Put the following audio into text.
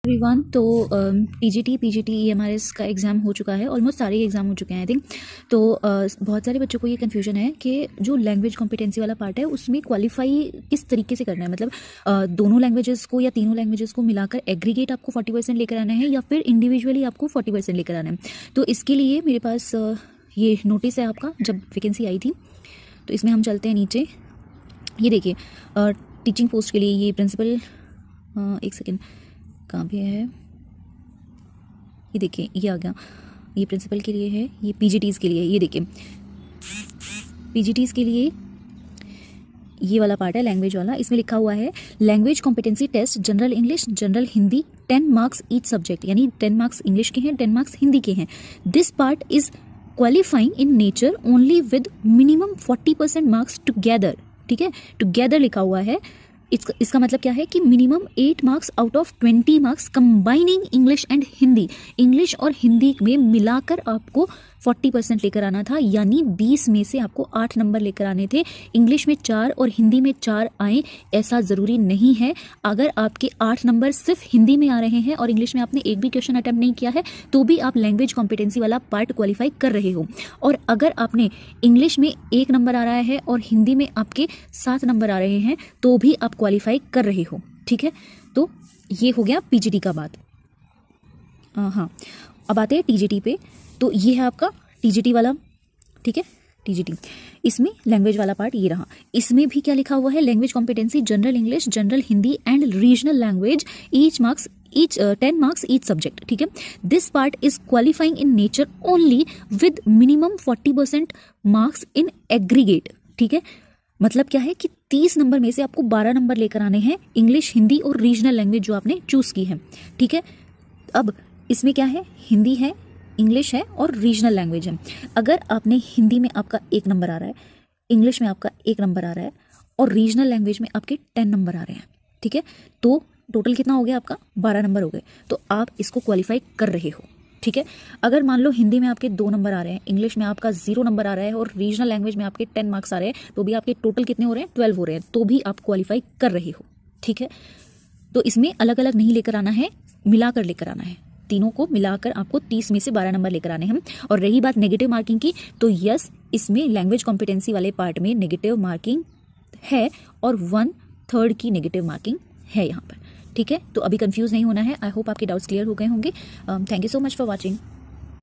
Everyone. तो TGT PGT EMRS का exam हो चुका है, ऑलमोस्ट सारे एग्ज़ाम हो चुके हैं आई थिंक। तो बहुत सारे बच्चों को ये कन्फ्यूजन है कि जो लैंग्वेज कॉम्पिटेंसी वाला पार्ट है उसमें क्वालिफाई किस तरीके से करना है, मतलब दोनों लैंग्वेजेस को या तीनों लैंग्वेजेस को मिलाकर एग्रीगेट आपको 40% लेकर आना है या फिर इंडिविजुअली आपको 40% लेकर आना है। तो इसके लिए मेरे पास ये नोटिस है आपका, जब वैकेंसी आई थी। तो इसमें हम चलते हैं नीचे। ये देखिए टीचिंग पोस्ट के लिए ये प्रिंसिपल, एक सेकेंड कहाँ पे है, ये देखिए ये आ गया, ये प्रिंसिपल के लिए है, ये पीजीटीज़ के लिए। ये देखिए पीजीटीज़ के लिए ये वाला पार्ट है लैंग्वेज वाला। इसमें लिखा हुआ है language competency test general English general Hindi 10 marks each subject, यानी 10 मार्क्स इंग्लिश के हैं, 10 मार्क्स हिंदी के हैं। This part is qualifying in nature only with minimum 40% marks together. ठीक है, टुगेदर लिखा हुआ है। इसका मतलब क्या है कि minimum 8 marks out of 20 marks combining English and Hindi, English और हिंदी में मिलाकर आपको 40% लेकर आना था, यानी 20 में से आपको 8 नंबर लेकर आने थे। इंग्लिश में 4 और हिंदी में 4 आए ऐसा ज़रूरी नहीं है। अगर आपके 8 नंबर सिर्फ हिंदी में आ रहे हैं और इंग्लिश में आपने एक भी क्वेश्चन अटैम्प्ट नहीं किया है तो भी आप लैंग्वेज कॉम्पिटेंसी वाला पार्ट क्वालिफाई कर रहे हो। और अगर आपने इंग्लिश में 1 नंबर आ रहा है और हिंदी में आपके 7 नंबर आ रहे हैं तो भी आप क्वालिफाई कर रहे हो। ठीक है, तो ये हो गया पीजीटी का बात। हाँ, अब आते हैं टीजीटी पे। तो ये है आपका टीजीटी वाला, ठीक है, टीजीटी। इसमें लैंग्वेज वाला पार्ट ये रहा। इसमें भी क्या लिखा हुआ है, language competency general English general Hindi and regional language each 10 marks each subject. ठीक है, this part is qualifying in nature only with minimum 40% marks in aggregate. ठीक है, मतलब क्या है कि 30 नंबर में से आपको 12 नंबर लेकर आने हैं इंग्लिश हिंदी और रीजनल लैंग्वेज जो आपने चूज की है। ठीक है, अब इसमें क्या है, हिंदी है, इंग्लिश है और रीजनल लैंग्वेज है। अगर आपने हिंदी में आपका 1 नंबर आ रहा है, इंग्लिश में आपका 1 नंबर आ रहा है और रीजनल लैंग्वेज में आपके 10 नंबर आ रहे हैं, ठीक है, तो टोटल कितना हो गया आपका, 12 नंबर हो गए। तो आप इसको क्वालिफाई कर रहे हो। ठीक है, अगर मान लो हिंदी में आपके 2 नंबर आ रहे हैं, इंग्लिश में आपका 0 नंबर आ रहा है और रीजनल लैंग्वेज में आपके 10 मार्क्स आ रहे हैं, तो भी आपके टोटल कितने हो रहे हैं, 12 हो रहे हैं, तो भी आप क्वालिफाई कर रहे हो। ठीक है, तो इसमें अलग अलग नहीं लेकर आना है, मिलाकर लेकर आना है। तीनों को मिलाकर आपको 30 में से 12 नंबर लेकर आने हैं। और रही बात नेगेटिव मार्किंग की, तो यस, इसमें लैंग्वेज कॉम्पिटेंसी वाले पार्ट में नेगेटिव मार्किंग है और 1/3 की नेगेटिव मार्किंग है यहाँ पर। ठीक है, तो अभी कंफ्यूज नहीं होना है। आई होप आपके डाउट्स क्लियर हो गए होंगे। Thank you so much for watching.